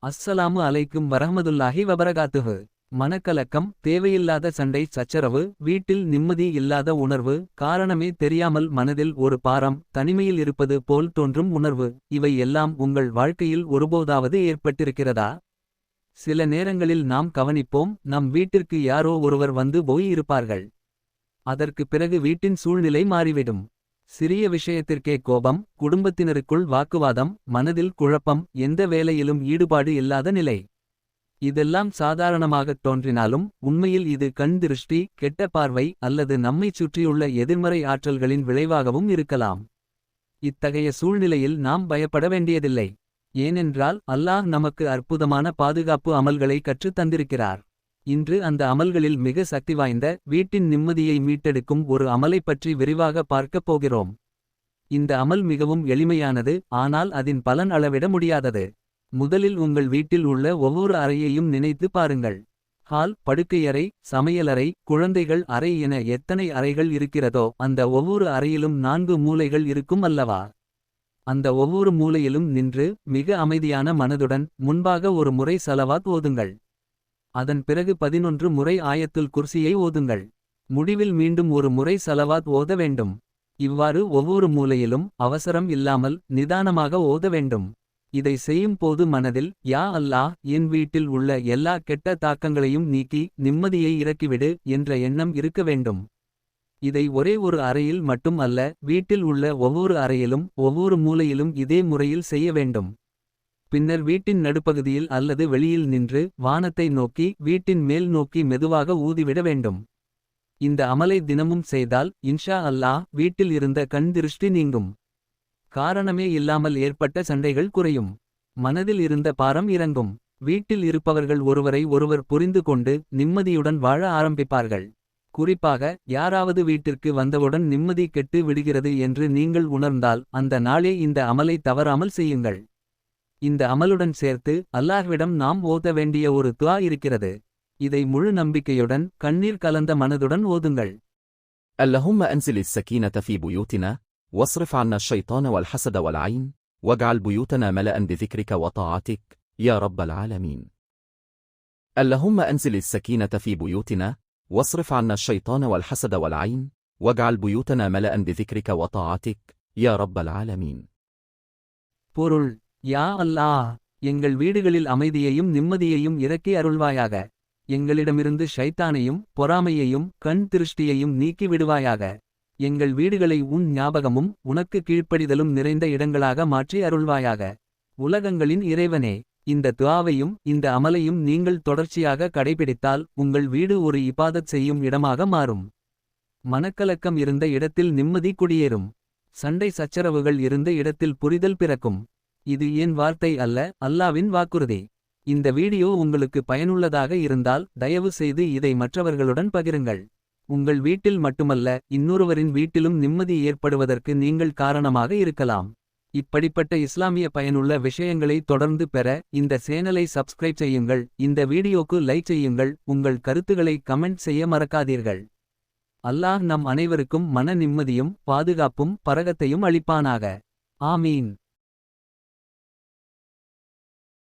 அஸ்ஸலாமு அலைக்கும் வரஹ்மதுல்லாஹி வபரகாத்துஹு. மனக்கலக்கம், தேவையில்லாத சண்டை சச்சரவு, வீட்டில் நிம்மதி இல்லாத உணர்வு, காரணமே தெரியாமல் மனதில் ஒரு பாரம், தனிமையில் இருப்பது போல் தோன்றும் உணர்வு, இவை எல்லாம் உங்கள் வாழ்க்கையில் ஒருபோதாவது ஏற்பட்டிருக்கிறதா? சில நேரங்களில் நாம் கவனிப்போம், நம் வீட்டிற்கு யாரோ ஒருவர் வந்து போய் இருப்பார்கள். அதற்கு பிறகு வீட்டின் சூழ்நிலை மாறிவிடும். சிறிய விஷயத்திற்கே கோபம், குடும்பத்தினருக்குள் வாக்குவாதம், மனதில் குழப்பம், எந்த வேலையிலும் ஈடுபாடு இல்லாத நிலை. இதெல்லாம் சாதாரணமாகத் தோன்றினாலும் உண்மையில் இது கண் திருஷ்டி, கெட்ட பார்வை அல்லது நம்மைச் சுற்றியுள்ள எதிர்மறை ஆற்றல்களின் விளைவாகவும் இருக்கலாம். இத்தகைய சூழ்நிலையில் நாம் பயப்பட வேண்டியதில்லை. ஏனென்றால் அல்லாஹ் நமக்கு அற்புதமான பாதுகாப்பு அமல்களை கற்றுத் தந்திருக்கிறார். இன்று அந்த அமல்களில் மிக சக்திவாய்ந்த, வீட்டின் நிம்மதியை மீட்டெடுக்கும் ஒரு அமலைப் பற்றி விரிவாக பார்க்கப் போகிறோம். இந்த அமல் மிகவும் எளிமையானது, ஆனால் அதன் பலன் அளவிட முடியாதது. முதலில் உங்கள் வீட்டில் உள்ள ஒவ்வொரு அறையையும் நினைத்து பாருங்கள். ஹால், படுக்கையறை, சமையலறை, குழந்தைகள் அறை என எத்தனை அறைகள் இருக்கிறதோ அந்த ஒவ்வொரு அறையிலும் 4 மூலைகள் இருக்கும் அல்லவா? அந்த ஒவ்வொரு மூலையிலும் நின்று மிக அமைதியான மனதுடன் முன்பாக ஒரு முறை ஸலவாத் ஓதுங்கள். அதன் பிறகு 11 முறை ஆயத்துல் குர்சியை ஓதுங்கள். முடிவில் மீண்டும் ஒரு முறை ஸலவாத் ஓத வேண்டும். இவ்வாறு ஒவ்வொரு மூலையிலும் அவசரம் இல்லாமல் நிதானமாக ஓத வேண்டும். இதை செய்யும் போது மனதில், யா அல்லாஹ், என் வீட்டில் உள்ள எல்லா கெட்ட தாக்கங்களையும் நீக்கி நிம்மதியை இறக்கிவிடு என்ற எண்ணம் இருக்க வேண்டும். இதை ஒரே ஒரு அறையில் மட்டும் அல்ல, வீட்டில் உள்ள ஒவ்வொரு அறையிலும் ஒவ்வொரு மூலையிலும் இதே முறையில் செய்ய வேண்டும். பின்னர் வீட்டின் நடுப்பகுதியில் அல்லது வெளியில் நின்று வானத்தை நோக்கி வீட்டின் மேல் நோக்கி மெதுவாக ஊதிவிட வேண்டும். இந்த அமலை தினமும் செய்தால் இன்ஷா அல்லாஹ் வீட்டில் இருந்த கண் திருஷ்டி நீங்கும். காரணமே இல்லாமல் ஏற்பட்ட சண்டைகள் குறையும். மனதில் இருந்த பாரம் இறங்கும். வீட்டில் இருப்பவர்கள் ஒருவரை ஒருவர் புரிந்து கொண்டு நிம்மதியுடன் வாழ ஆரம்பிப்பார்கள். குறிப்பாக யாராவது வீட்டிற்கு வந்தவுடன் நிம்மதி கெட்டு விடுகிறது என்று நீங்கள் உணர்ந்தால் அந்த நாளே இந்த அமலை தவறாமல் செய்யுங்கள். இந்த அமலுடன் சேர்த்து அல்லாஹ்விடம் நாம் ஓத வேண்டிய ஒரு துஆ இருக்கிறது. இதை முழு நம்பிக்கையுடன் கண்ணீர் கலந்த மனதுடன் ஓதுங்கள். اللهم أنزل السكينة في بيوتنا واصرف عنا الشيطان والحسد والعين واجعل بيوتنا ملأ بذكرك وطاعتك يا رب العالمين. اللهم أنزل السكينة في بيوتنا واصرف عنا الشيطان والحسد والعين واجعل بيوتنا ملأ بذكرك وطاعتك يا رب العالمين. பொருள்: யா அல்லாஹ், எங்கள் வீடுகளில் அமைதியையும் நிம்மதியையும் இறக்கி அருள்வாயாக. எங்களிடமிருந்து ஷைத்தானையும் பொறாமையையும் கண் திருஷ்டியையும் நீக்கி விடுவாயாக. எங்கள் வீடுகளை உன் ஞாபகமும் உனக்கு கீழ்ப்படிதலும் நிறைந்த இடங்களாக மாற்றி அருள்வாயாக. உலகங்களின் இறைவனே, இந்த துஆவையும் இந்த அமலையும் நீங்கள் தொடர்ச்சியாக கடைபிடித்தால் உங்கள் வீடு ஒரு இபாதத் செய்யும் இடமாக மாறும். மனக்கலக்கம் இருந்த இடத்தில் நிம்மதி குடியேறும். சண்டை சச்சரவுகள் இருந்த இடத்தில் புரிதல் பிறக்கும். இது என் வார்த்தை அல்ல, அல்லாவின் வாக்குறுதி. இந்த வீடியோ உங்களுக்கு பயனுள்ளதாக இருந்தால் தயவு செய்து இதை மற்றவர்களுடன் பகிருங்கள். உங்கள் வீட்டில் மட்டுமல்ல, இன்னொருவரின் வீட்டிலும் நிம்மதி ஏற்படுவதற்கு நீங்கள் காரணமாக இருக்கலாம். இப்படிப்பட்ட இஸ்லாமிய பயனுள்ள விஷயங்களை தொடர்ந்து பெற இந்த சேனலை சப்ஸ்கிரைப் செய்யுங்கள். இந்த வீடியோக்கு லைக் செய்யுங்கள். உங்கள் கருத்துக்களை கமெண்ட் செய்ய மறக்காதீர்கள். அல்லாஹ் நம் அனைவருக்கும் மன நிம்மதியும் பாதுகாப்பும் பரகத்தையும் அளிப்பானாக. ஆமீன்.